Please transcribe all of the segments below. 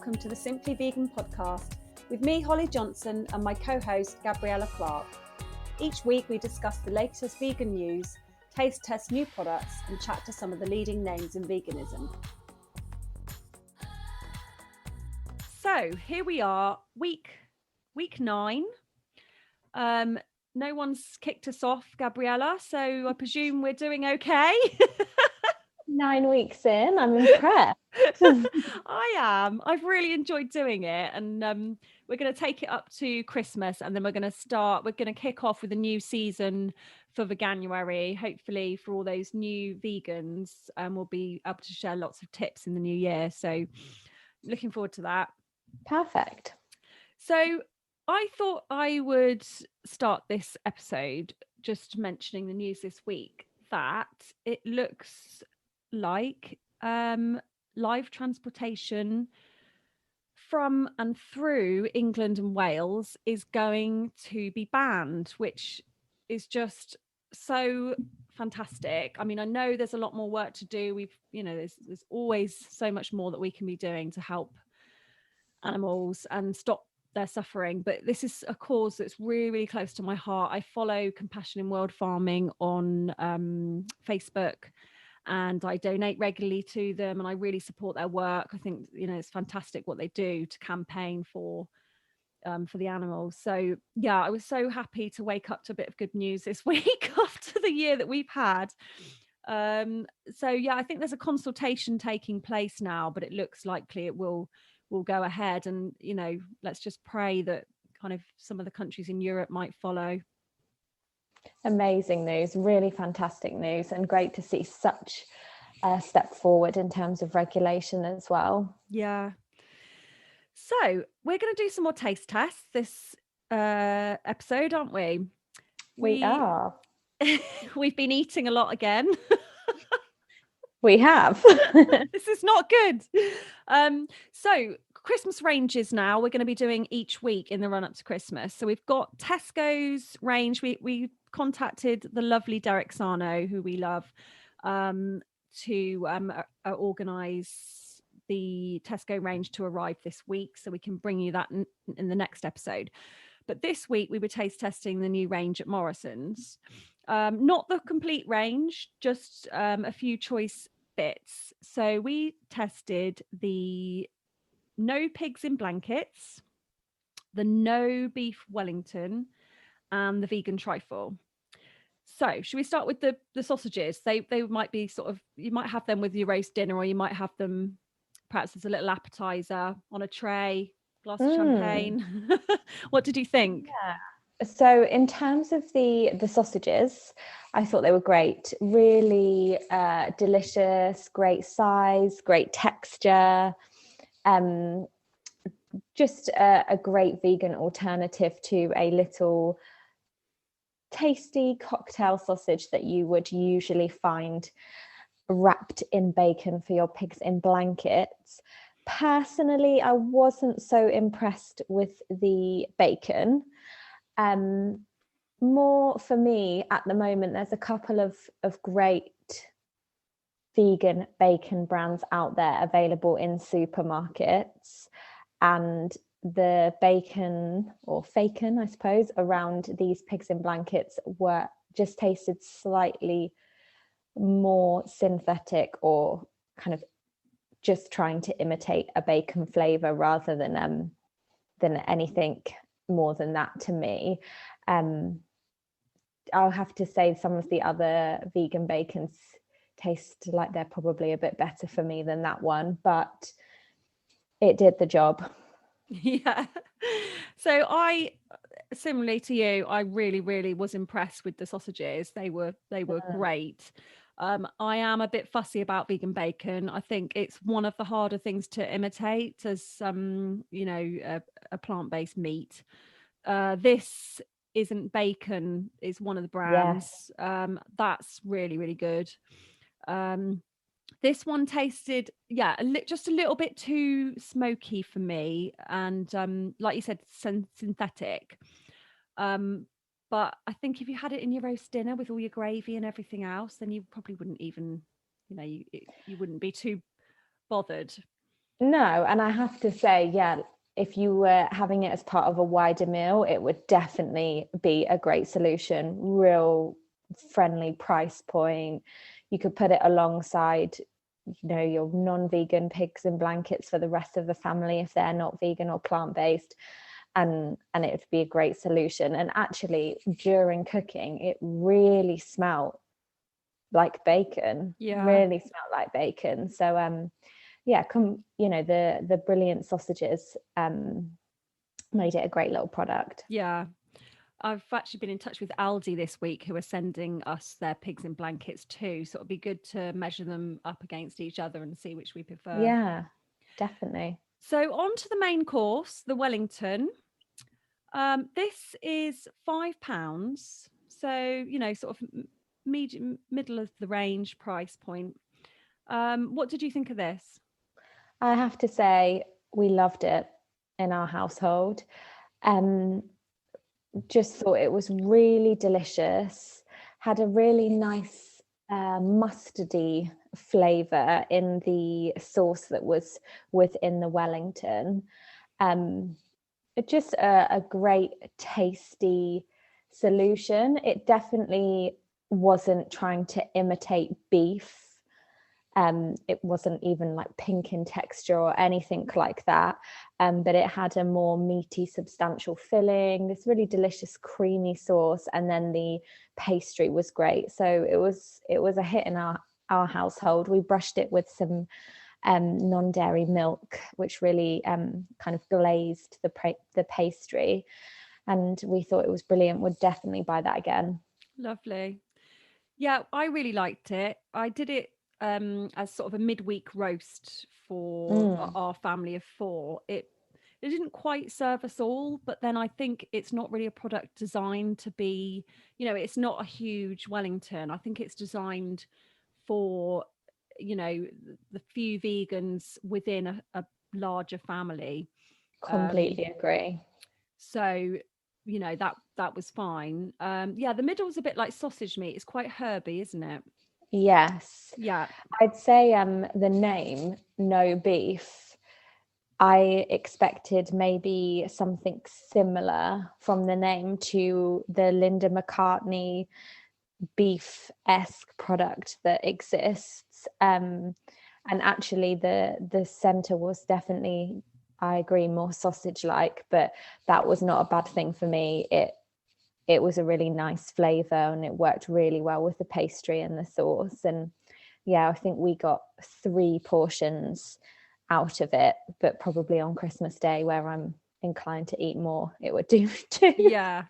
welcome to the Simply Vegan podcast with me, Holly Johnson, and my co-host, Gabriella Clark. Each week we discuss the latest vegan news, taste test new products, and chat to some of the leading names in veganism. So here we are, week 9. No one's kicked us off, Gabriella, so I presume we're doing okay. 9 weeks in, I'm impressed. I am. I've really enjoyed doing it, and we're going to take it up to Christmas, and then we're going to kick off with a new season for Veganuary, hopefully for all those new vegans, and we'll be able to share lots of tips in the new year. So looking forward to that. Perfect. So I thought I would start this episode just mentioning the news this week that it looks like live transportation from and through England and Wales is going to be banned, which is just so fantastic. I mean, I know there's a lot more work to do. There's always so much more that we can be doing to help animals and stop their suffering, but this is a cause that's really, really close to my heart. I follow Compassion in World Farming on Facebook, and I donate regularly to them, and I really support their work. I think it's fantastic what they do to campaign for the animals. So yeah, I was so happy to wake up to a bit of good news this week after the year that we've had. So yeah, I think there's a consultation taking place now, but it looks likely it will go ahead, and let's just pray that kind of some of the countries in Europe might follow. Amazing news, really fantastic news, and great to see such a step forward in terms of regulation as well. Yeah. So we're going to do some more taste tests this episode, aren't we? We are. We've been eating a lot again. We have. This is not good. So Christmas ranges now we're going to be doing each week in the run up to Christmas. So we've got Tesco's range. We contacted the lovely Derek Sarno, who we love, to organise the Tesco range to arrive this week, so we can bring you that in the next episode. But this week we were taste testing the new range at Morrison's. Not the complete range, just a few choice bits. So we tested the no pigs in blankets, the no beef Wellington, and the vegan trifle. So should we start with the sausages? They might be sort of, you might have them with your roast dinner, or you might have them perhaps as a little appetizer on a tray, glass of champagne. What did you think? Yeah. So in terms of the sausages, I thought they were great, really delicious, great size, great texture, just a great vegan alternative to a little tasty cocktail sausage that you would usually find wrapped in bacon for your pigs in blankets. Personally, I wasn't so impressed with the bacon. More for me at the moment, there's a couple of great vegan bacon brands out there available in supermarkets, and the bacon or facon, I suppose, around these pigs in blankets were just tasted slightly more synthetic, or kind of just trying to imitate a bacon flavor rather than anything more than that to me. I'll have to say some of the other vegan bacons taste like they're probably a bit better for me than that one, but it did the job. Yeah. So I, similarly to you, I really, really was impressed with the sausages. They were great. I am a bit fussy about vegan bacon. I think it's one of the harder things to imitate as a plant-based meat. This isn't bacon, is one of the brands. Yes. That's really, really good. This one tasted, just a little bit too smoky for me, and like you said, synthetic. But I think if you had it in your roast dinner with all your gravy and everything else, then you probably wouldn't even, you wouldn't be too bothered. No, and I have to say, yeah, if you were having it as part of a wider meal, it would definitely be a great solution. Real friendly price point. You could put it alongside, your non-vegan pigs in blankets for the rest of the family if they're not vegan or plant-based. And it would be a great solution. And actually, during cooking, it really smelled like bacon. Yeah. Really smelled like bacon. So yeah, the brilliant sausages made it a great little product. Yeah. I've actually been in touch with Aldi this week, who are sending us their pigs in blankets too. So it'll be good to measure them up against each other and see which we prefer. Yeah, definitely. So on to the main course, the Wellington. This is £5. So, sort of medium, middle of the range price point. What did you think of this? I have to say, we loved it in our household. Just thought it was really delicious, had a really nice mustardy flavour in the sauce that was within the Wellington. Just a great tasty solution. It definitely wasn't trying to imitate beef. It wasn't even like pink in texture or anything like that, but it had a more meaty, substantial filling, this really delicious creamy sauce, and then the pastry was great. So it was a hit in our household. We brushed it with some non-dairy milk, which really kind of glazed the pastry, and we thought it was brilliant. Would definitely buy that again. Lovely. Yeah, I really liked it. I did it as sort of a midweek roast for our family of four. It didn't quite serve us all, but then I think it's not really a product designed to be, it's not a huge Wellington. I think it's designed for, the few vegans within a larger family. Completely agree. So, that was fine. Yeah, the middle's a bit like sausage meat. It's quite herby, isn't it? Yes. Yeah. I'd say the name No Beef, I expected maybe something similar from the name to the Linda McCartney beef-esque product that exists. And actually the center was definitely, I agree, more sausage-like, but that was not a bad thing for me. It was a really nice flavor and it worked really well with the pastry and the sauce. And yeah, I think we got 3 portions out of it, but probably on Christmas Day, where I'm inclined to eat more, it would do too. Yeah.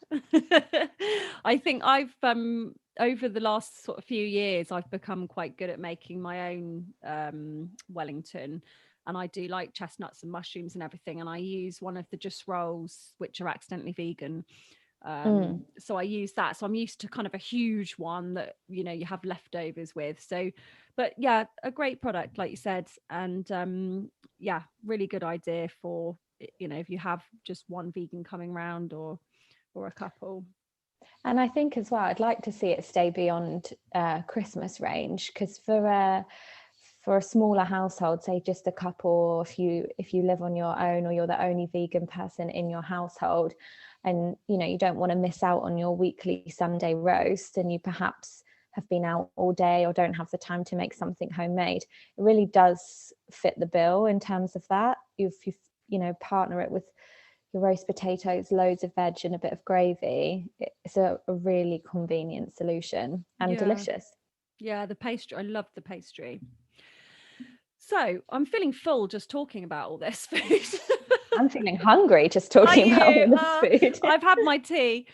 I think I've over the last sort of few years, I've become quite good at making my own Wellington. And I do like chestnuts and mushrooms and everything. And I use one of the Just Rolls, which are accidentally vegan. So I use that. So I'm used to kind of a huge one that, you have leftovers with. So, but yeah, a great product, like you said. And yeah, really good idea for, if you have just one vegan coming round or a couple. And I think as well, I'd like to see it stay beyond Christmas range, because for a smaller household, say just a couple, if you live on your own or you're the only vegan person in your household, and you don't want to miss out on your weekly Sunday roast, and you perhaps have been out all day or don't have the time to make something homemade, it really does fit the bill in terms of that. If you partner it with your roast potatoes, loads of veg and a bit of gravy, it's a really convenient solution and delicious. Yeah, the pastry, I love the pastry. So I'm feeling full just talking about all this food. I'm feeling hungry just talking about all this food. I've had my tea.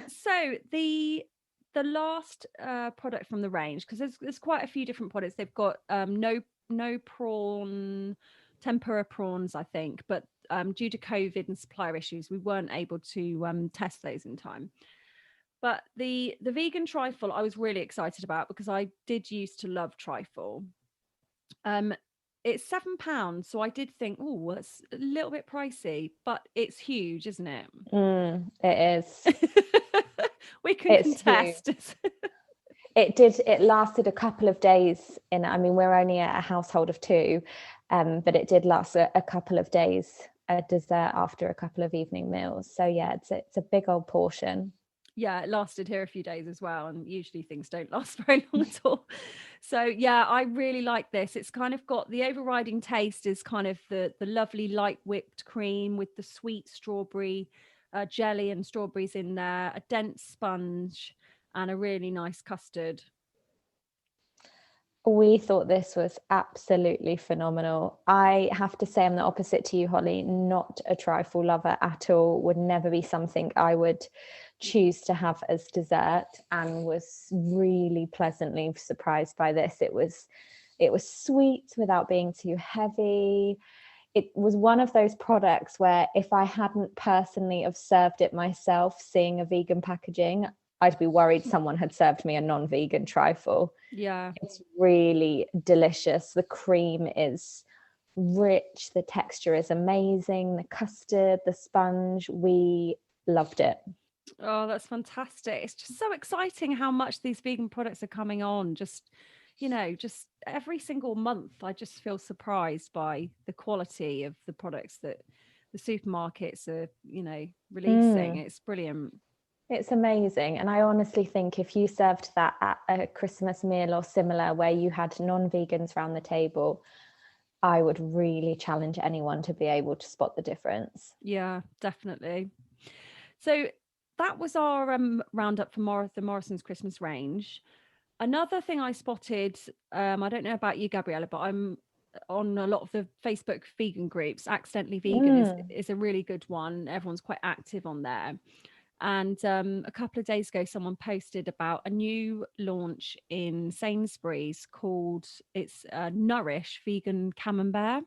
So the last product from the range, because there's quite a few different products. They've got no prawn, tempura prawns, I think, but due to COVID and supplier issues, we weren't able to test those in time. But the vegan trifle I was really excited about, because I did used to love trifle. It's £7, so I did think, oh, it's a little bit pricey, but it's huge, isn't it? It is. We can contest. It lasted a couple of days I mean, we're only a household of two, but it did last a couple of days, a dessert after a couple of evening meals. So yeah, it's a big old portion. Yeah, it lasted here a few days as well, and usually things don't last very long at all. So yeah, I really like this. It's kind of got the overriding taste is kind of the lovely light whipped cream with the sweet strawberry jelly and strawberries in there, a dense sponge, and a really nice custard. We thought this was absolutely phenomenal. I have to say I'm the opposite to you, Holly, not a trifle lover at all, would never be something I would choose to have as dessert, and was really pleasantly surprised by this. It was sweet without being too heavy. It was one of those products where if I hadn't personally have served it myself, seeing a vegan packaging, I'd be worried someone had served me a non-vegan trifle. Yeah. It's really delicious. The cream is rich, the texture is amazing, the custard, the sponge, we loved it. Oh, that's fantastic. It's just so exciting how much these vegan products are coming on. Just every single month, I just feel surprised by the quality of the products that the supermarkets are, releasing. It's brilliant. It's amazing. And I honestly think if you served that at a Christmas meal or similar where you had non-vegans around the table, I would really challenge anyone to be able to spot the difference. Yeah, definitely. So that was our roundup for the Morrison's Christmas range. Another thing I spotted, I don't know about you, Gabriella, but I'm on a lot of the Facebook vegan groups. Accidentally Vegan is a really good one. Everyone's quite active on there. And a couple of days ago, someone posted about a new launch in Sainsbury's called Nourish Vegan Camembert.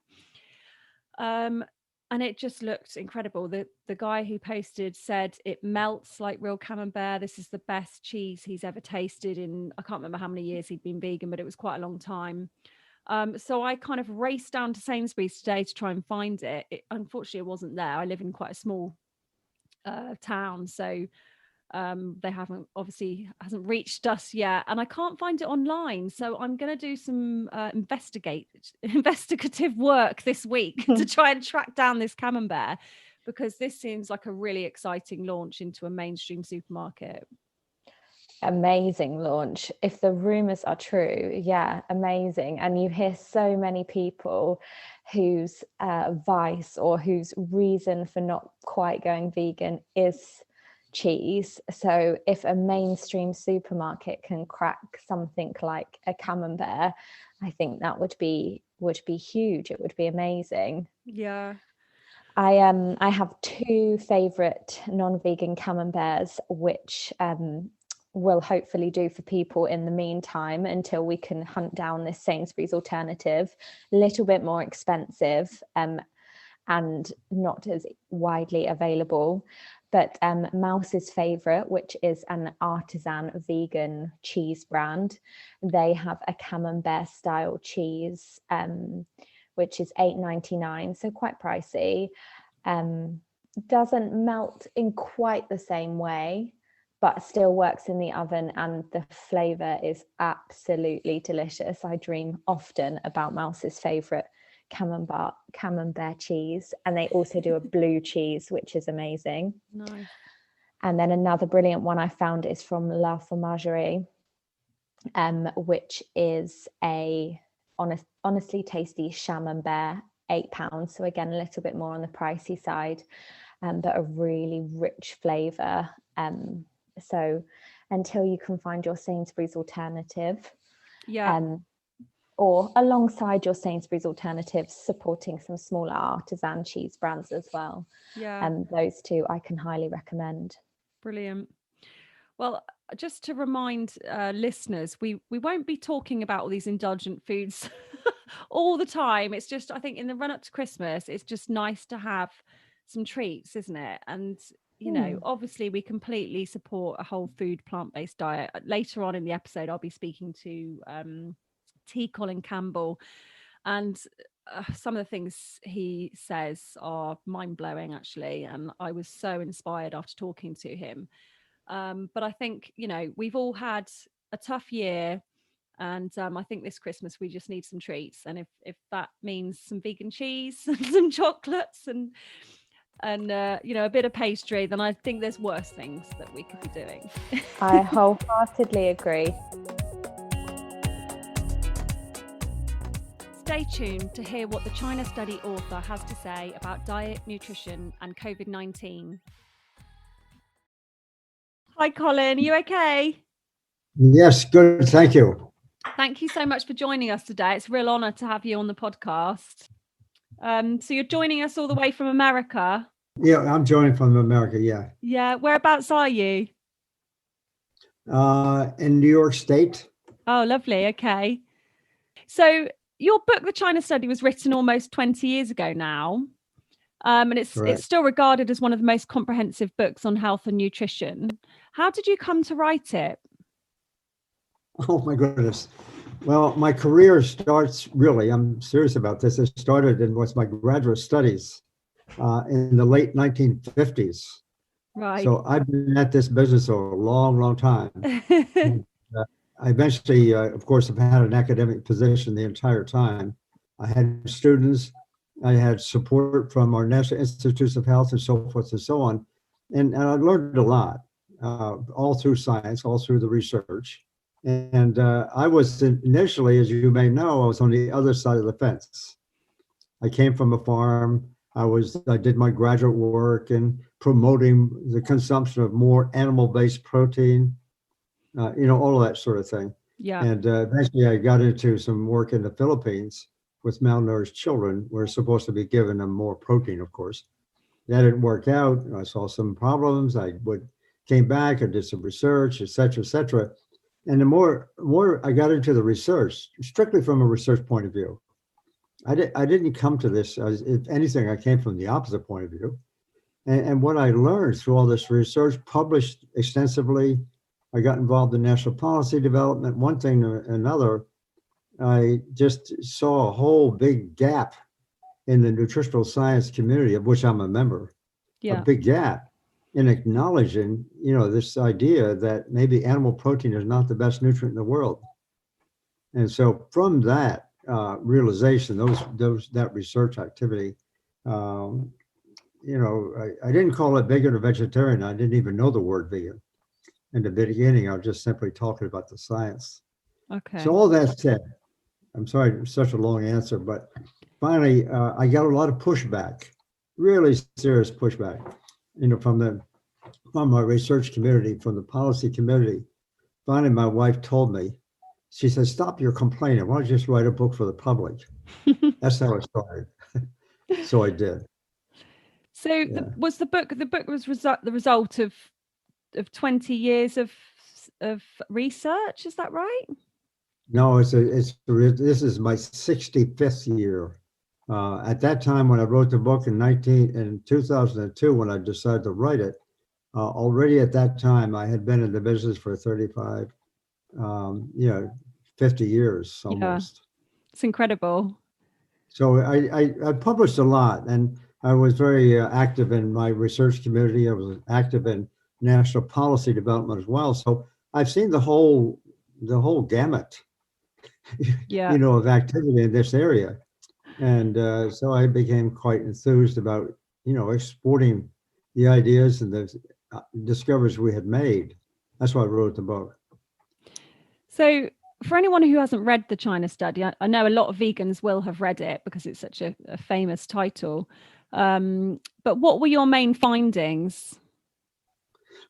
And it just looked incredible. The guy who posted said it melts like real camembert. This is the best cheese he's ever tasted in, I can't remember how many years he'd been vegan, but it was quite a long time. So I kind of raced down to Sainsbury's today to try and find it. Unfortunately, it wasn't there. I live in quite a small town, so they hasn't reached us yet, and I can't find it online. So I'm going to do some investigative work this week to try and track down this camembert, because this seems like a really exciting launch into a mainstream supermarket. Amazing launch. If the rumors are true, yeah, amazing. And you hear so many people whose vice or whose reason for not quite going vegan is cheese. So if a mainstream supermarket can crack something like a camembert, I think that would be huge. It would be amazing. Yeah. I have two favorite non-vegan camemberts, which will hopefully do for people in the meantime until we can hunt down this Sainsbury's alternative. A little bit more expensive and not as widely available. But Mouse's Favourite, which is an artisan vegan cheese brand, they have a camembert style cheese, which is £8.99, so quite pricey. Doesn't melt in quite the same way, but still works in the oven, and the flavour is absolutely delicious. I dream often about Mouse's Favourite camembert cheese, and they also do a blue cheese, which is amazing. Nice. And then another brilliant one I found is from La Fromagerie, which is a honestly tasty camembert, £8. So again, a little bit more on the pricey side, but a really rich flavour. So until you can find your Sainsbury's alternative, or alongside your Sainsbury's alternatives, supporting some smaller artisan cheese brands as well. Yeah. Those two I can highly recommend. Brilliant. Well, just to remind listeners, we won't be talking about all these indulgent foods all the time. It's just, I think in the run up to Christmas, it's just nice to have some treats, isn't it? And obviously we completely support a whole food plant-based diet. Later on in the episode, I'll be speaking to Colin Campbell, and some of the things he says are mind-blowing actually, and I was so inspired after talking to him. But I think we've all had a tough year, and I think this Christmas we just need some treats. And if that means some vegan cheese and some chocolates and a bit of pastry, then I think there's worse things that we could be doing. I wholeheartedly agree. Stay tuned to hear what the China study author has to say about diet, nutrition, and COVID-19. Hi, Colin. Are you okay? Yes, good. Thank you. Thank you so much for joining us today. It's a real honor to have you on the podcast. So you're joining us all the way from America? Yeah, I'm joining from America. Yeah. Yeah. Whereabouts are you? In New York State. Oh, lovely. Okay. So your book, The China Study, was written almost 20 years ago now. And it's still regarded as one of the most comprehensive books on health and nutrition. How did you come to write it? Oh my goodness. Well, my career starts really, I'm serious about this. It started in what's my graduate studies in the late 1950s. Right. So I've been at this business a long, long time. And, I eventually, of course, have had an academic position the entire time. I had students, I had support from our National Institutes of Health and so forth and so on. And I learned a lot, all through science, all through the research. And I was initially, as you may know, I was on the other side of the fence. I came from a farm. I did my graduate work in promoting the consumption of more animal-based protein, all of that sort of thing. Yeah. And eventually I got into some work in the Philippines with malnourished children. We're supposed to be giving them more protein, of course. That didn't work out. I saw some problems. Came back and did some research, et cetera, et cetera. And the more I got into the research, strictly from a research point of view, I didn't come to this, if anything, I came from the opposite point of view. And what I learned through all this research, published extensively, I got involved in national policy development, one thing or another. I just saw a whole big gap in the nutritional science community, of which I'm a member. Yeah. A big gap in acknowledging, this idea that maybe animal protein is not the best nutrient in the world. And so from that realization, that research activity, I didn't call it vegan or vegetarian. I didn't even know the word vegan. In the beginning, I was just simply talking about the science. Okay. So all that said, I'm sorry, it's such a long answer, but finally, I got a lot of pushback, really serious pushback, from my research community, from the policy community. Finally, my wife told me, she said, "Stop your complaining. Why don't you just write a book for the public?" That's how it started. So I did. So yeah. The book was the result of 20 years of research, is that right? No, this is my 65th year. At that time, when I wrote the book in 2002, when I decided to write it, already at that time, I had been in the business for 35, 50 years almost. Yeah. It's incredible. So I published a lot, and I was very active in my research community. I was active in national policy development as well. So I've seen the whole gamut, of activity in this area. And so I became quite enthused about, exporting the ideas and the discoveries we had made. That's why I wrote the book. So for anyone who hasn't read The China Study, I know a lot of vegans will have read it because it's such a famous title. But what were your main findings?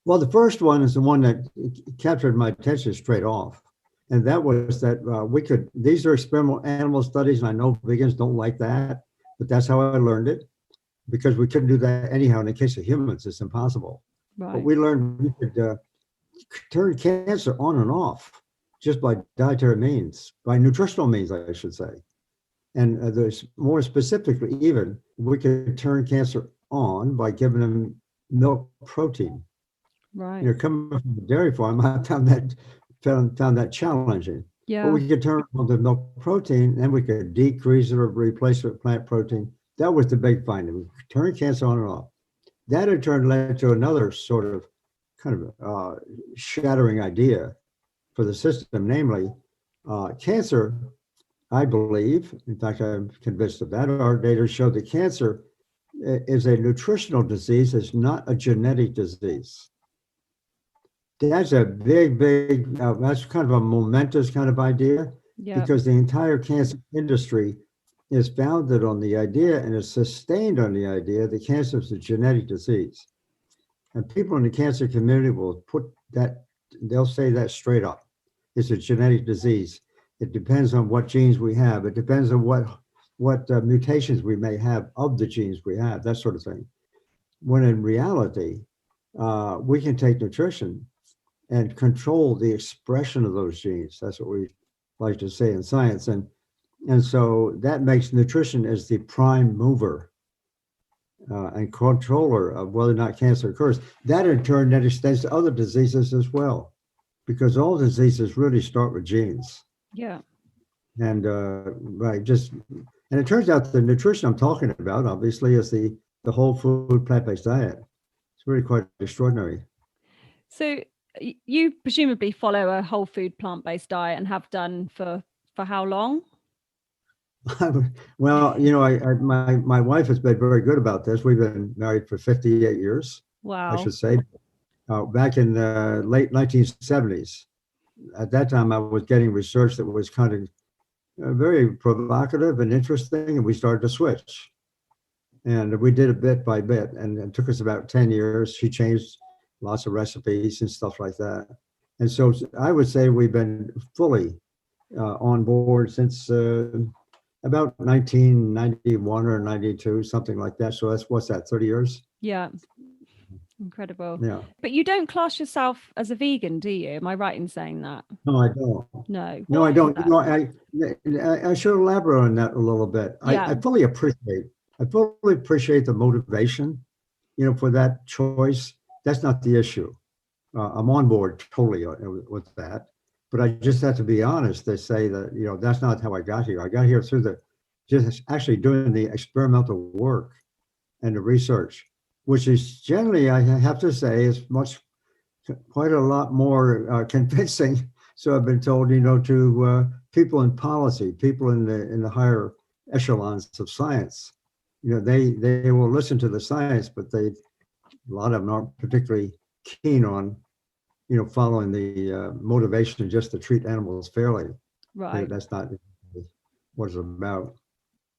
Well, the first one is the one that captured my attention straight off. And that was that these are experimental animal studies, and I know vegans don't like that, but that's how I learned it, because we couldn't do that anyhow. In the case of humans, it's impossible. Right. But we learned we could turn cancer on and off just by dietary means, by nutritional means, I should say. And there's more specifically, even we could turn cancer on by giving them milk protein. Right. Coming from a dairy farm, I found that challenging. Yeah. But we could turn on the milk protein, and we could decrease it or replace it with plant protein. That was the big finding. We could turn cancer on and off. That in turn led to another sort of kind of shattering idea, for the system, namely cancer. I believe, in fact, I'm convinced of that. Our data show that cancer is a nutritional disease, it's not a genetic disease. That's a big, that's kind of a momentous kind of idea, because the entire cancer industry is founded on the idea and is sustained on the idea that cancer is a genetic disease. And people in the cancer community will put that, they'll say that straight up. It's a genetic disease. It depends on what genes we have. It depends on what mutations we may have of the genes we have, that sort of thing. When in reality, we can take nutrition and control the expression of those genes. That's what we like to say in science. And so that makes nutrition as the prime mover and controller of whether or not cancer occurs. That in turn then extends to other diseases as well, because all diseases really start with genes. Yeah. And and it turns out the nutrition I'm talking about, obviously, is the whole food plant-based diet. It's really quite extraordinary. So you presumably follow a whole food plant-based diet and have done for how long? Well, you know, my wife has been very good about this. We've been married for 58 years. Wow. I should say. Back in the late 1970s. At that time, I was getting research that was kind of very provocative and interesting, and we started to switch. And we did it bit by bit, and it took us about 10 years. She changed lots of recipes and stuff like that. And so I would say we've been fully on board since about 1991 or 92, something like that. So what's that, 30 years? Yeah. Incredible. Yeah. But you don't class yourself as a vegan, do you? Am I right in saying that? No, I don't. No. No, I don't. No, I should elaborate on that a little bit. Yeah. I fully appreciate the motivation, you know, for that choice. That's not the issue. I'm on board totally with that. But I just have to be honest to say that, you know, that's not how I got here. I got here through just actually doing the experimental work and the research, which is generally, I have to say, is quite a lot more convincing. So I've been told, you know, to people in policy, people in the higher echelons of science. You know, they will listen to the science, but a lot of them aren't particularly keen on, you know, following the motivation just to treat animals fairly. Right. That's not what it's about.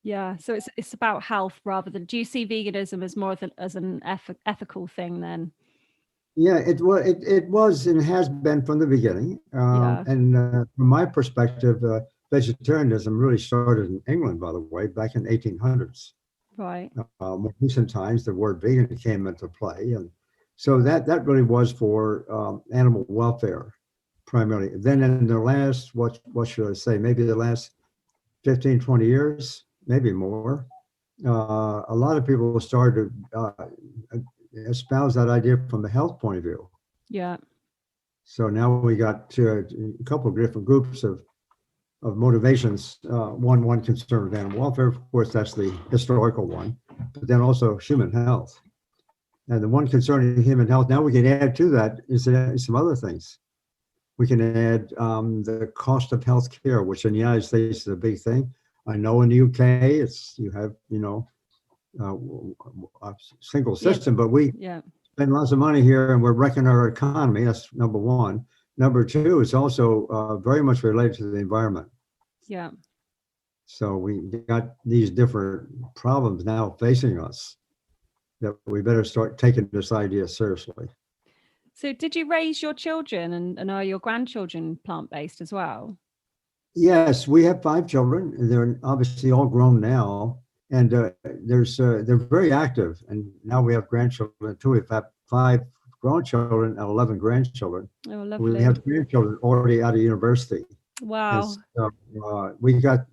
Yeah. So it's about health rather than. Do you see veganism as more as an ethical thing then? Yeah, it was and has been from the beginning. Yeah. And from my perspective, vegetarianism really started in England, by the way, back in 1800s. Right. More recent times, the word vegan came into play, and so that really was for animal welfare primarily. Then in the last, what should I say, maybe the last 15, 20 years, maybe more, a lot of people started to espouse that idea from the health point of view. Yeah. So now we got a couple of different groups of motivations. One concerned with animal welfare, of course, that's the historical one, but then also human health. And the one concerning human health, now we can add to that is some other things. We can add the cost of health care, which in the United States is a big thing. I know in the UK, you have, you know, a single system, but we spend lots of money here and we're wrecking our economy. That's number one. Number two, it's also very much related to the environment. Yeah. So we got these different problems now facing us that we better start taking this idea seriously. So did you raise your children and are your grandchildren plant-based as well? Yes, we have 5 children. They're obviously all grown now. And they're very active. And now we have grandchildren too. We've had 5 grown children and 11 grandchildren. Oh, lovely. We have grandchildren already out of university. Wow. So, we got,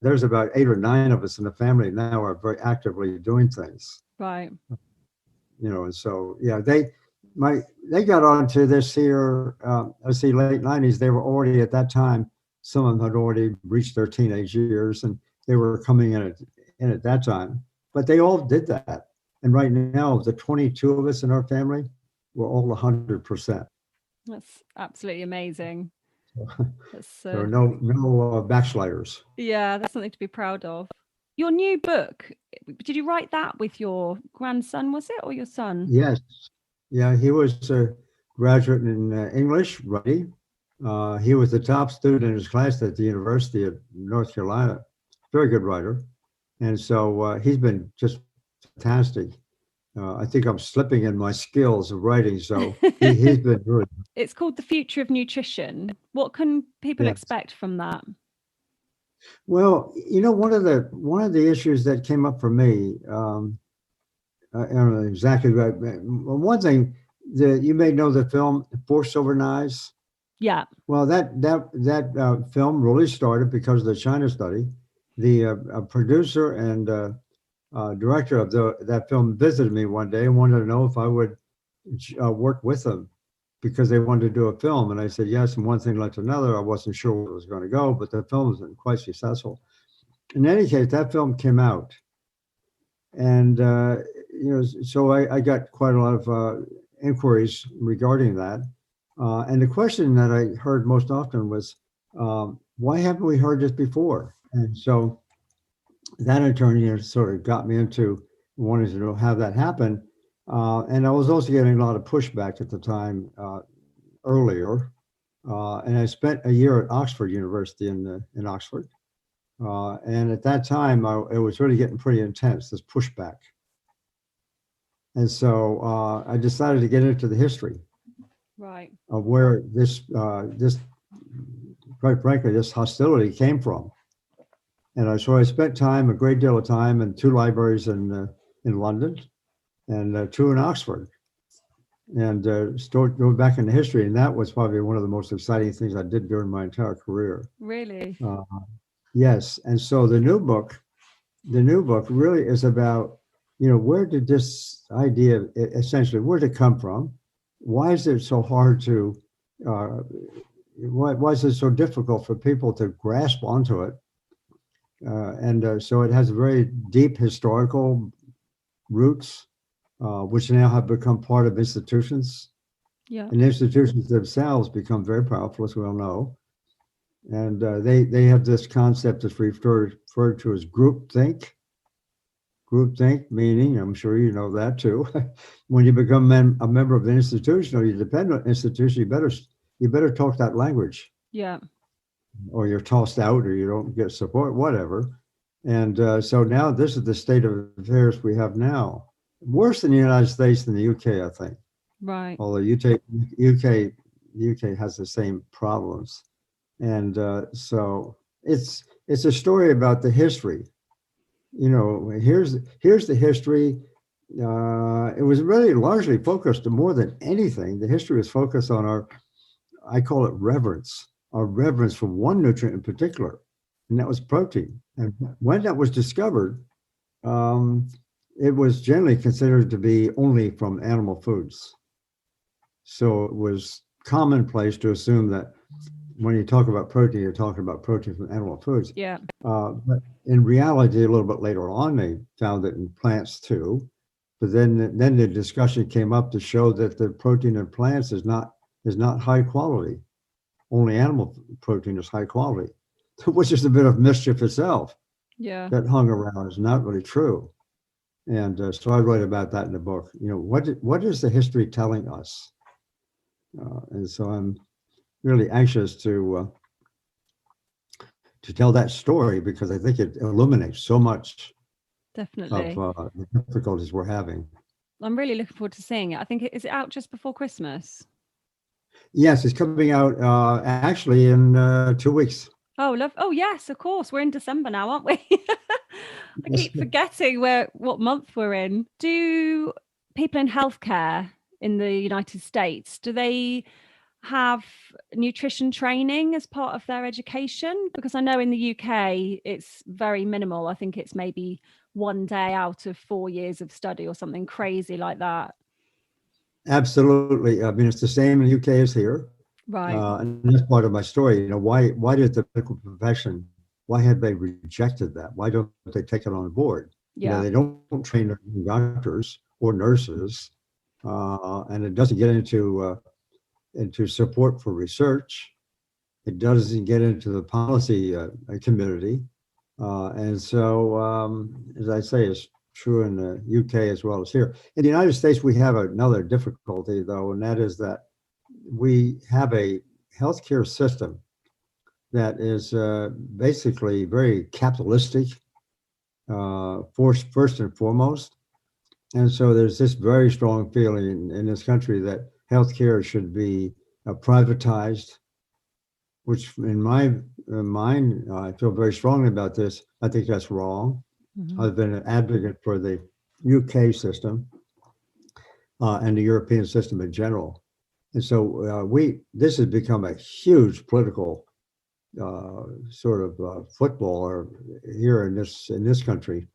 there's about 8 or 9 of us in the family now are very actively doing things. Right. You know, and so, yeah, they got onto this here, late 90s. They were already at that time, some of them had already reached their teenage years and they were coming in at that time, but they all did that. And right now, the 22 of us in our family, we're all 100%. That's absolutely amazing. That's So no backsliders. yeah, that's something to be proud of. Your new book, did you write that with your grandson, was it, or your son? Yes. Yeah, he was a graduate in English writing. He was the top student in his class at the University of North Carolina. Very good writer. And so he's been just fantastic. I think I'm slipping in my skills of writing. So he's been really. It's called The Future of Nutrition. What can people Yes. expect from that? Well, one of the issues that came up for me, I don't know exactly right. One thing that you may know the film Force Over Knives. Yeah. Well, that film really started because of the China study. The producer and director of that film visited me one day and wanted to know if I would work with them because they wanted to do a film. And I said yes. And one thing led to another. I wasn't sure where it was going to go, but the film was quite successful. In any case, that film came out. And, so I got quite a lot of inquiries regarding that. And the question that I heard most often was, why haven't we heard this before? And so that in turn, sort of got me into wanting to know how that happened. And I was also getting a lot of pushback at the time earlier. And I spent a year at Oxford University in Oxford. And at that time, it was really getting pretty intense, this pushback. And so I decided to get into the history of where this, quite frankly, this hostility came from. And so I spent a great deal of time in 2 libraries in London and 2 in Oxford. And going back into history, and that was probably one of the most exciting things I did during my entire career. Really? Yes. And so the new book really is about, where did this idea essentially, where did it come from? Why is it so hard to, why is it so difficult for people to grasp onto it? So it has very deep historical roots, which now have become part of institutions. Yeah. And institutions themselves become very powerful, as we all know. And they have this concept that's referred to as groupthink. Groupthink meaning, I'm sure you know that too. When you become a member of an institution or you depend on an institution, you better talk that language. Yeah. Or you're tossed out, or you don't get support, whatever. And so now this is the state of affairs we have now. Worse in the United States than the UK, I think. Right. Although UK has the same problems. And so it's a story about the history. Here's the history. It was really largely focused, more than anything, the history was focused on I call it reverence, our reverence for one nutrient in particular, and that was protein. And when that was discovered, it was generally considered to be only from animal foods. So it was commonplace to assume that when you talk about protein, you're talking about protein from animal foods. Yeah. But in reality, a little bit later on, they found it in plants too. But then the discussion came up to show that the protein in plants is not high quality. Only animal protein is high quality, which is a bit of mischief itself. Yeah. That hung around is not really true. And so I write about that in the book. What is the history telling us? And so I'm really anxious to tell that story because I think it illuminates so much Definitely. of the difficulties we're having. I'm really looking forward to seeing it. I think is it out just before Christmas? Yes, it's coming out actually in 2 weeks. Oh, oh yes, of course. We're in December now, aren't we? I keep forgetting what month we're in. Do people in healthcare in the United States, do they have nutrition training as part of their education? Because I know in the UK it's very minimal. I think it's maybe 1 day out of 4 years of study or something crazy like that. Absolutely. I mean, it's the same in the UK as here. Right. And that's part of my story. Why did the medical profession, why have they rejected that? Why don't they take it on board? Yeah. They don't train doctors or nurses, and it doesn't get into support for research. It doesn't get into the policy community. And so, as I say, it's true in the UK as well as here. In the United States, we have another difficulty, though, and that is that we have a healthcare system that is basically very capitalistic, first and foremost. And so there's this very strong feeling in this country that healthcare should be privatized, which in my mind, I feel very strongly about this. I think that's wrong. I've been an advocate for the UK system and the European system in general. And so this has become a huge political sort of football here in this country,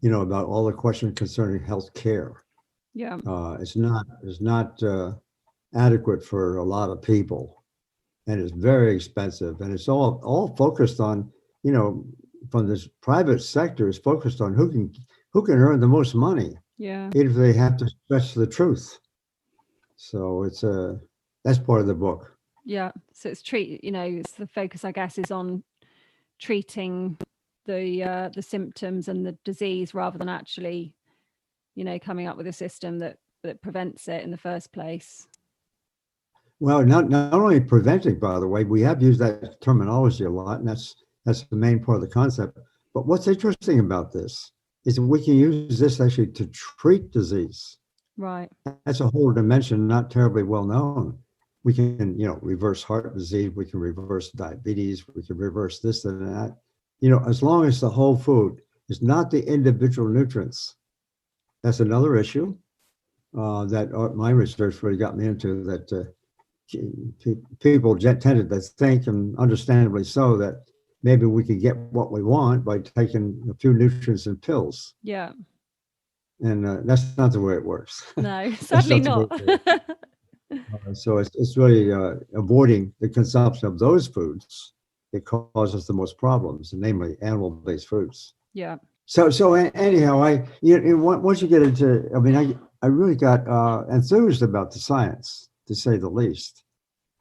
about all the questions concerning health care. Yeah. It's not adequate for a lot of people, and it's very expensive, and it's all focused on, from this private sector, is focused on who can earn the most money. Yeah. Even if they have to stretch the truth. So that's part of the book. Yeah. So it's it's the focus, I guess, is on treating the symptoms and the disease rather than actually, coming up with a system that prevents it in the first place. Well, not only preventing, by the way, we have used that terminology a lot, and that's the main part of the concept. But what's interesting about this is that we can use this actually to treat disease. Right. That's a whole dimension not terribly well known. We can, reverse heart disease, we can reverse diabetes, we can reverse this and that. As long as the whole food is not the individual nutrients. That's another issue that my research really got me into, that people tended to think, and understandably so, that maybe we could get what we want by taking a few nutrients in pills. Yeah. And that's not the way it works. No, sadly not. So it's really avoiding the consumption of those foods that causes the most problems, namely animal-based foods. Yeah. So anyhow, once you get into, I really got enthused about the science, to say the least.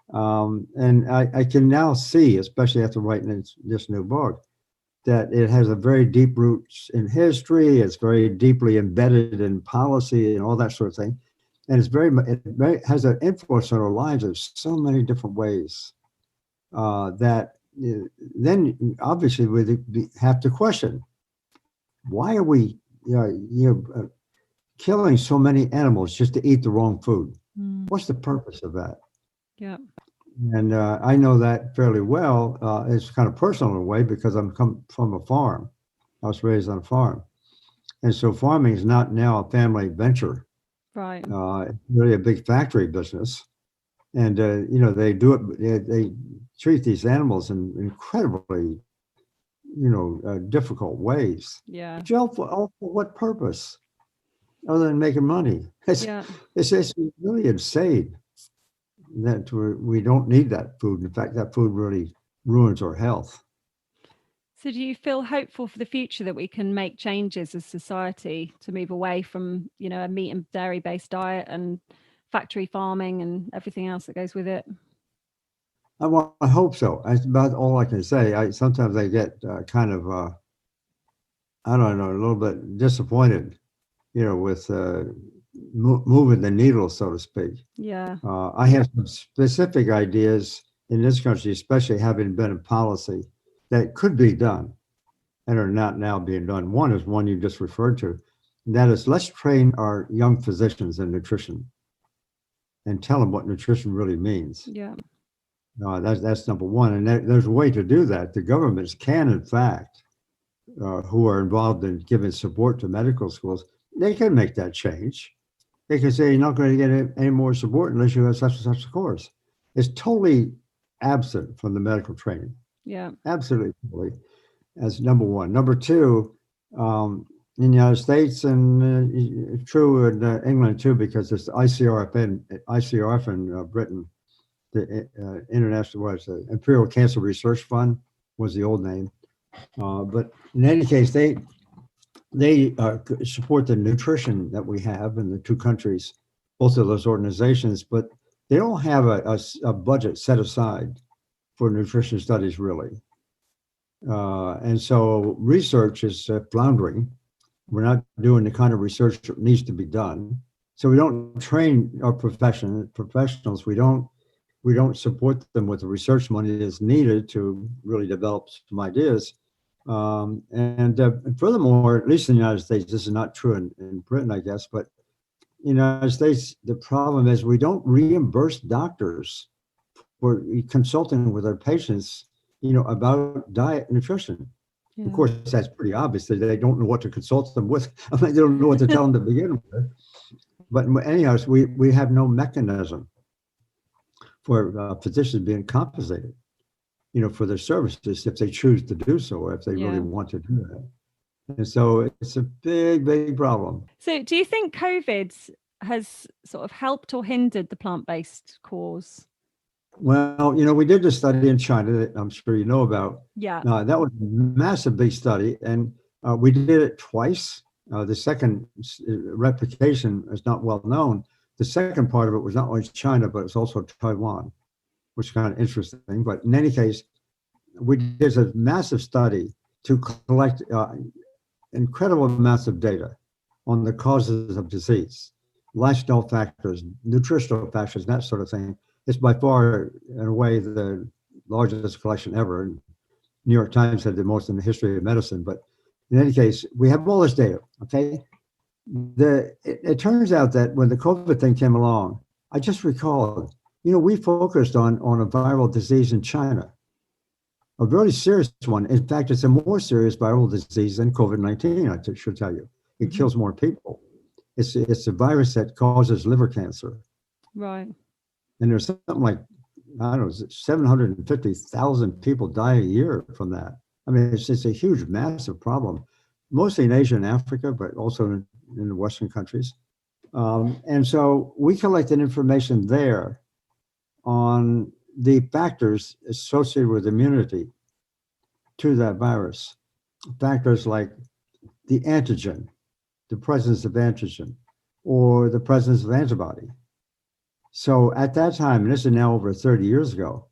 And I can now see, especially after writing this new book, that it has a very deep roots in history. It's very deeply embedded in policy and all that sort of thing. And it has an influence on our lives in so many different ways that then obviously we have to question, why are we killing so many animals just to eat the wrong food? What's the purpose of that? Yeah. And I know that fairly well. It's kind of personal in a way, because I'm come from a farm. I was raised on a farm. And so farming is not now a family venture. Right. It's really a big factory business. And, they do it, they treat these animals in incredibly, difficult ways. Yeah. But all for what purpose? Other than making money. It's really insane that we don't need that food. In fact, that food really ruins our health. So do you feel hopeful for the future that we can make changes as society to move away from, a meat and dairy based diet and factory farming and everything else that goes with it? I hope so. That's about all I can say. Sometimes I get kind of, I don't know, a little bit disappointed, with moving the needle, so to speak. Yeah. I have some specific ideas in this country, especially having been in policy, that could be done and are not now being done. One is one you just referred to, and that is, let's train our young physicians in nutrition and tell them what nutrition really means. Yeah. That's number one. And there's a way to do that. The governments can, in fact, who are involved in giving support to medical schools, they can make that change. They can say, you're not going to get any more support unless you have such and such a course. It's totally absent from the medical training. Yeah. Absolutely. Totally. That's number one. Number two, in the United States, and true in England too, because it's the ICRF in Britain, the the Imperial Cancer Research Fund was the old name. But in any case, they support the nutrition that we have in the two countries, both of those organizations. But they don't have a budget set aside for nutrition studies, really. And so research is floundering. We're not doing the kind of research that needs to be done. So we don't train our professionals. We don't support them with the research money that's needed to really develop some ideas. And furthermore, at least in the United States, this is not true in Britain, I guess, but in the United States, the problem is we don't reimburse doctors for consulting with their patients, about diet and nutrition. Yeah. Of course, that's pretty obvious that they don't know what to consult them with. I mean, they don't know what to tell them to begin with. But anyhow, we have no mechanism for physicians being compensated, for their services if they choose to do so, or if they really want to do that. And so it's a big, big problem. So do you think COVID has sort of helped or hindered the plant-based cause? Well, we did a study in China that I'm sure you know about. Yeah. That was a massive, big study. And we did it twice. The second replication is not well known. The second part of it was not only China, but it's also Taiwan, which is kind of interesting. But in any case, we did a massive study to collect incredible amounts of data on the causes of disease, lifestyle factors, nutritional factors, that sort of thing. It's by far, in a way, the largest collection ever. New York Times had the most in the history of medicine. But in any case, we have all this data, okay? It turns out that when the COVID thing came along, I just recalled, we focused on a viral disease in China, a very serious one. In fact, it's a more serious viral disease than COVID-19, I should tell you. It kills more people. It's a virus that causes liver cancer. Right. And there's something like, I don't know, 750,000 people die a year from that. I mean, it's a huge, massive problem, mostly in Asia and Africa, but also in the Western countries. And so we collected information there on the factors associated with immunity to that virus. Factors like the antigen, the presence of antigen, or the presence of antibody. So at that time, and this is now over 30 years ago,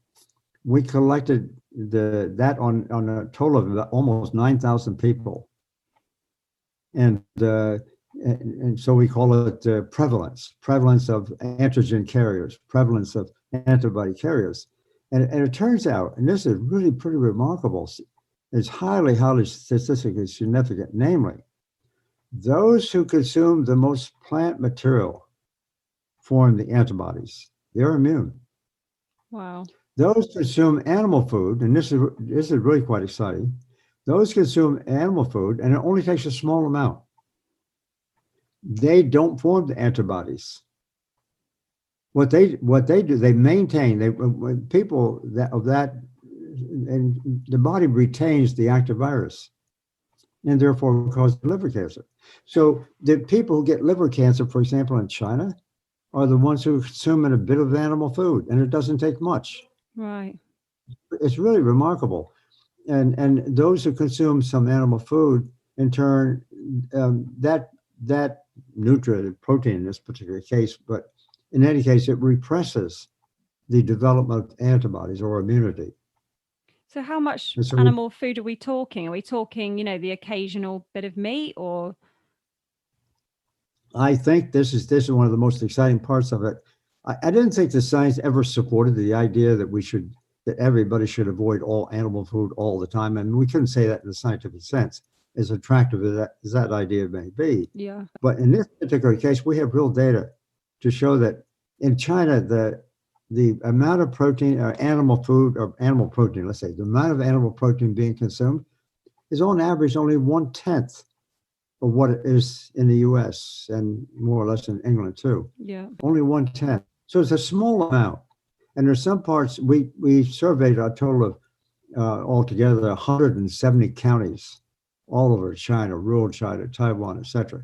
we collected that on a total of almost 9,000 people. And so we call it prevalence of antigen carriers, prevalence of antibody carriers. And it turns out, and this is really pretty remarkable, it's highly, highly statistically significant, namely, those who consume the most plant material form the antibodies. They're immune. Wow. Those consume animal food, and this is really quite exciting. Those consume animal food, and it only takes a small amount. They don't form the antibodies. What they do, they maintain. When people and the body retains the active virus, and therefore cause liver cancer. So the people who get liver cancer, for example, in China, are the ones who consume a bit of animal food, and it doesn't take much. Right. It's really remarkable. And those who consume some animal food, in turn, that nutrient, protein in this particular case, but in any case, it represses the development of antibodies or immunity. So how much So animal food are we talking? Are we talking, the occasional bit of meat, or? I think this is one of the most exciting parts of it. I didn't think the science ever supported the idea that everybody should avoid all animal food all the time. I mean, we couldn't say that in the scientific sense, as attractive as that idea may be. Yeah. But in this particular case, we have real data to show that in China, the amount of protein or animal food or animal protein, let's say, the amount of animal protein being consumed is on average only 1/10 of what it is in the US and more or less in England too. Yeah. Only 1/10. So it's a small amount. And there's some parts, we surveyed a total of altogether 170 counties all over China, rural China, Taiwan, etc.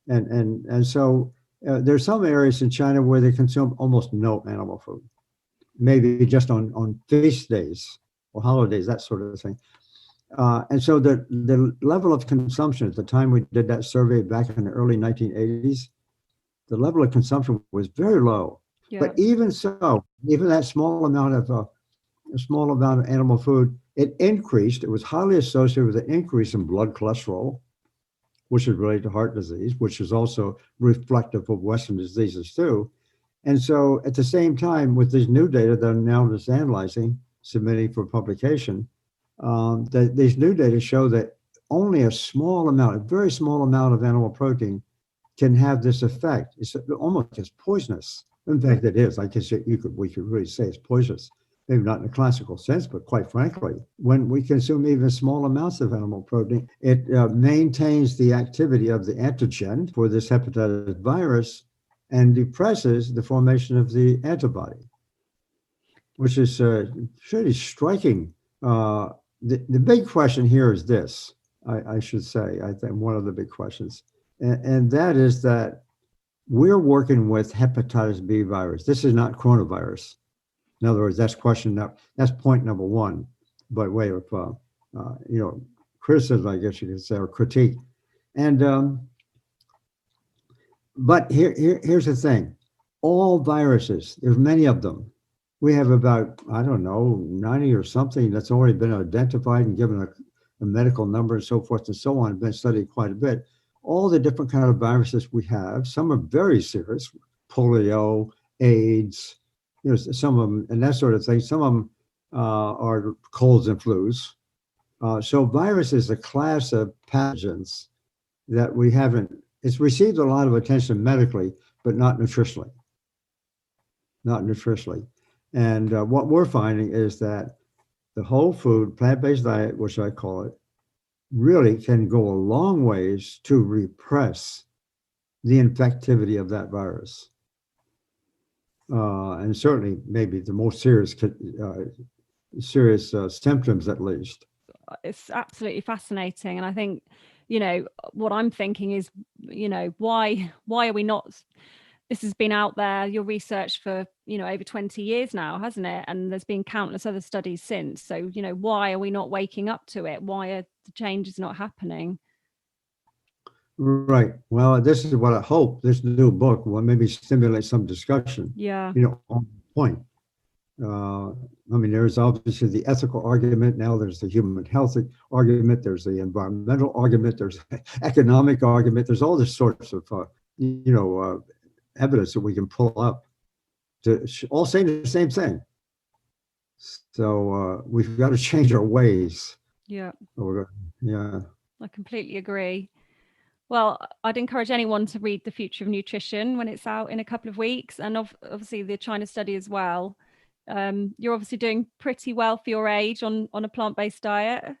And so there's some areas in China where they consume almost no animal food, maybe just on feast days or holidays, that sort of thing. And so the level of consumption at the time we did that survey back in the early 1980s, the level of consumption was very low. Yeah. But even so, even that small amount of animal food, it increased. It was highly associated with an increase in blood cholesterol, which is related to heart disease, which is also reflective of Western diseases too. And so at the same time, with these new data that I'm now just analyzing, submitting for publication, these new data show that only a small amount, a very small amount of animal protein can have this effect. It's almost just poisonous. In fact, it is. I guess we could really say it's poisonous. Maybe not in a classical sense, but quite frankly, when we consume even small amounts of animal protein, it maintains the activity of the antigen for this hepatitis virus and depresses the formation of the antibody, which is pretty striking. The big question here is this, I should say, I think one of the big questions, and that is that we're working with hepatitis B virus. This is not coronavirus. In other words, that's point number one, by way of criticism, I guess you could say, or critique. And but here's the thing: all viruses, there's many of them. We have about, I don't know, 90 or something that's already been identified and given a medical number and so forth and so on, been studied quite a bit. All the different kind of viruses we have, some are very serious, polio, AIDS, some of them, and that sort of thing. Some of them are colds and flus. So virus is a class of pathogens that we haven't, it's received a lot of attention medically, but not nutritionally. Not nutritionally. And what we're finding is that the whole food, plant-based diet, which I call it, really can go a long ways to repress the infectivity of that virus. And certainly maybe the most serious symptoms at least. It's absolutely fascinating. And I think, what I'm thinking is, why are we not, this has been out there, your research for, over 20 years now, hasn't it? And there's been countless other studies since. So, why are we not waking up to it? Why are the changes not happening? Right. Well, this is what I hope this new book will maybe stimulate some discussion. Yeah. On the point. There's obviously the ethical argument. Now there's the human health argument. There's the environmental argument. There's economic argument. There's all this sorts of, evidence that we can pull up to all say the same thing. So we've got to change our ways. Yeah. Yeah. I completely agree. Well, I'd encourage anyone to read The Future of Nutrition when it's out in a couple of weeks, and obviously the China study as well. You're obviously doing pretty well for your age on a plant-based diet.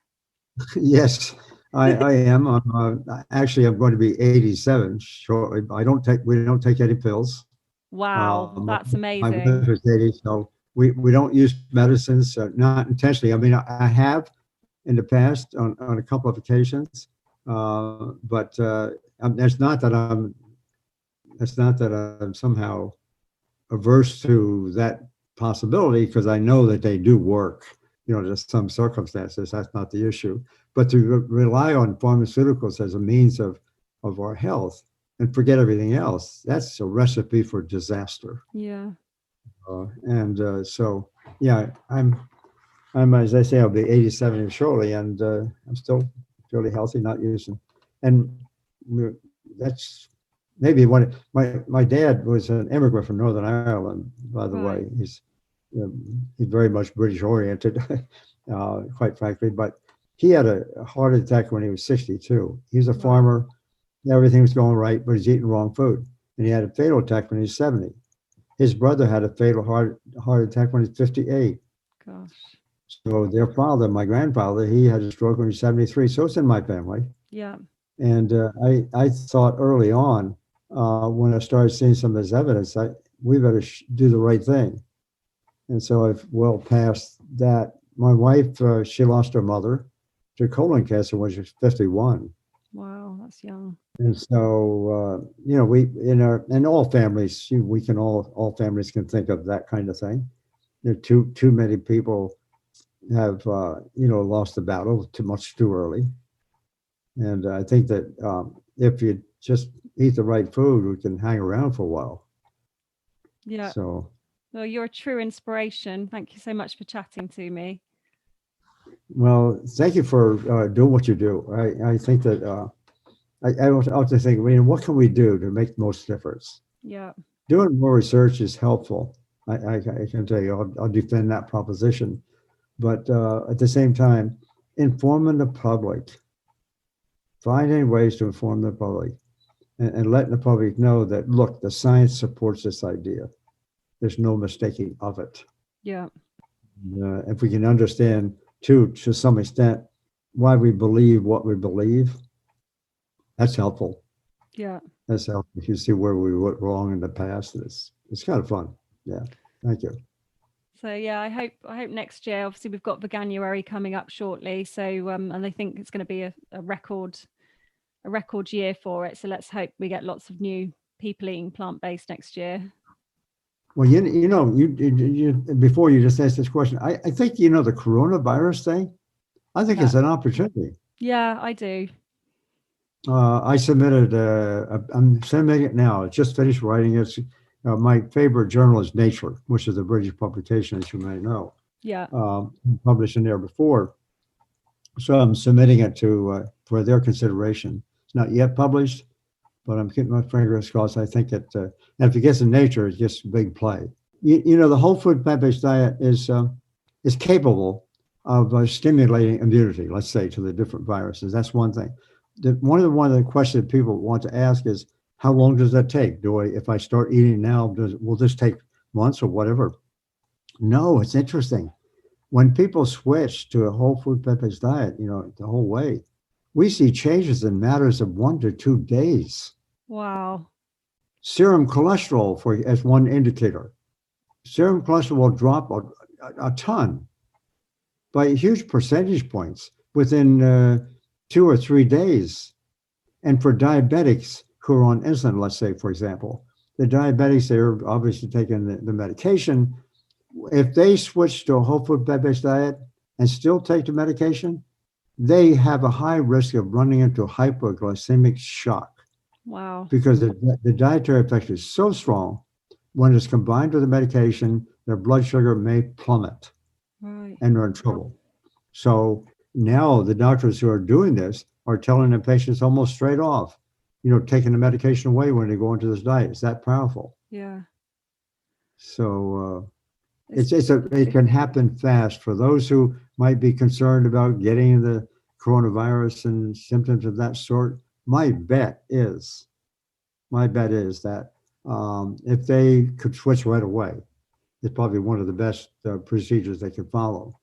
Yes, I am. Actually, I'm going to be 87 shortly. We don't take any pills. Wow, that's amazing. My wife is 80, so we don't use medicines, not intentionally. I have in the past on a couple of occasions, but it's not that I'm somehow averse to that possibility, because I know that they do work. Just some circumstances, that's not the issue. But to rely on pharmaceuticals as a means of our health and forget everything else, that's a recipe for disaster. Yeah. So, yeah, I'm, as I say, I'll be 87 shortly, and I'm still fairly healthy, not using. And that's maybe what my dad was an immigrant from Northern Ireland, by the way. He's very much British oriented, quite frankly, but he had a heart attack when he was 62. He was a farmer. Everything was going right, but he's eating wrong food. And he had a fatal attack when he was 70. His brother had a fatal heart attack when he was 58. Gosh. So their father, my grandfather, he had a stroke when he was 73. So it's in my family. Yeah. And I thought early on, when I started seeing some of this evidence, we better do the right thing. And so I've well past that. My wife, she lost her mother to colon cancer when she was 51. Wow, that's young. And so, we in all families, all families can think of that kind of thing. Too many people have, lost the battle too early. And I think that if you just eat the right food, we can hang around for a while. Yeah. So, Well, you're a true inspiration. Thank you so much for chatting to me. well, thank you for doing what you do. I think that I also think, I mean, what can we do to make the most difference? Yeah. Doing more research is helpful. I can tell you, I'll defend that proposition. But at the same time, informing the public, finding ways to inform the public, and letting the public know that, look, the science supports this idea. There's no mistaking of it. Yeah. If we can understand, too, to some extent, why we believe what we believe, that's helpful. Yeah. That's helpful. If you see where we went wrong in the past, it's kind of fun. Yeah. Thank you. So yeah, I hope next year. Obviously, we've got Veganuary coming up shortly. So and I think it's going to be a record year for it. So let's hope we get lots of new people eating plant-based next year. Well, you before you just asked this question, I think the coronavirus thing. I think it's an opportunity. Yeah, I do. I submitted. I'm submitting it now. I just finished writing it. My favorite journal is Nature, which is a British publication, as you may know. Yeah. Published in there before, so I'm submitting it to for their consideration. It's not yet published, but I'm keeping my fingers crossed. I think that, and if it gets in Nature, it's just a big play. The whole food plant-based diet is capable of stimulating immunity, let's say, to the different viruses. That's one thing. One of the questions that people want to ask is, how long does that take? If I start eating now, will this take months or whatever? No, it's interesting. When people switch to a whole food plant-based diet, the whole way, we see changes in matters of 1 to 2 days. Wow. Serum cholesterol, as one indicator. Serum cholesterol will drop a ton by huge percentage points within 2 or 3 days. And for diabetics who are on insulin, let's say, for example, the diabetics, they're obviously taking the medication. If they switch to a whole food plant-based diet and still take the medication, they have a high risk of running into hypoglycemic shock. Wow. Because the dietary effect is so strong, when it's combined with the medication, their blood sugar may plummet. Right. And they're in trouble. So now the doctors who are doing this are telling the patients almost straight off, taking the medication away when they go into this diet. It's that powerful. Yeah. So it can happen fast. For those who might be concerned about getting the coronavirus and symptoms of that sort, my bet is that if they could switch right away, it's probably one of the best procedures they could follow.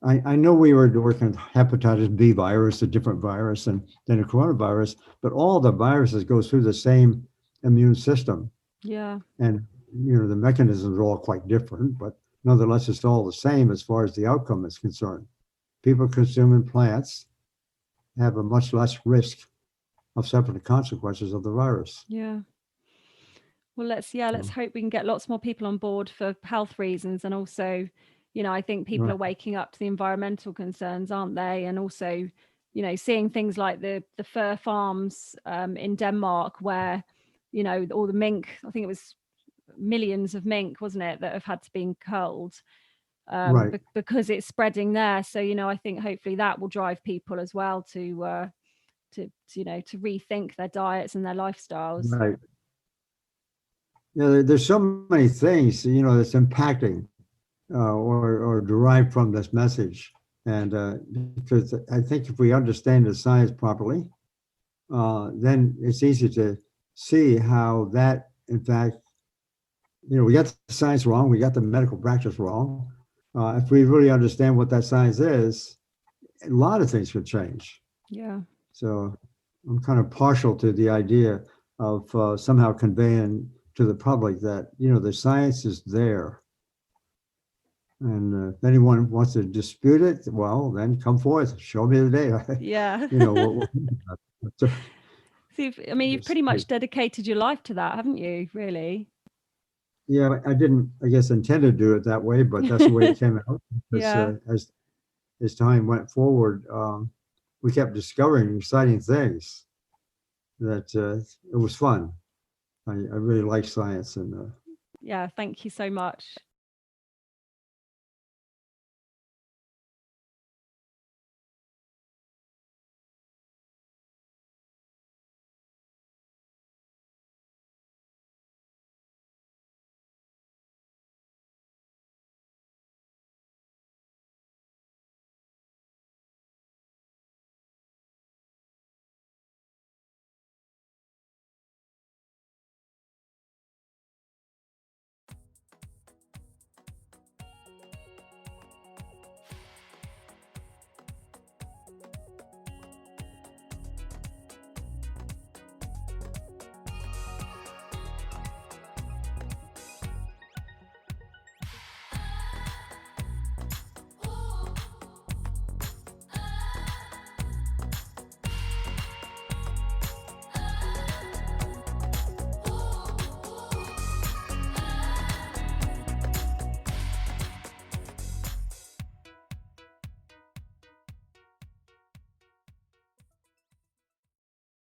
I know we were working with hepatitis B virus, a different virus than a coronavirus, but all the viruses go through the same immune system. Yeah. And, the mechanisms are all quite different, but nonetheless, it's all the same as far as the outcome is concerned. People consuming plants have a much less risk of suffering the consequences of the virus. Yeah. Well, let's hope we can get lots more people on board for health reasons. And also, I think people are waking up to the environmental concerns, aren't they? And also, seeing things like the fur farms in Denmark where, all the mink, I think it was millions of mink, wasn't it, that have had to be culled because it's spreading there. So, I think hopefully that will drive people as well to rethink their diets and their lifestyles. Right. Yeah, there's so many things, that's impacting or derived from this message. And because I think if we understand the science properly, then it's easy to see how that, in fact, we got the science wrong, we got the medical practice wrong. If we really understand what that science is, a lot of things could change. Yeah. So I'm kind of partial to the idea of somehow conveying to the public that, the science is there. And if anyone wants to dispute it, well, then come forth, show me the data. Yeah. You've pretty much dedicated your life to that, haven't you, really? Yeah, I didn't, I guess, intend to do it that way, but that's the way it came out. Because, as time went forward, we kept discovering exciting things that it was fun. I really like science, and Yeah, thank you so much.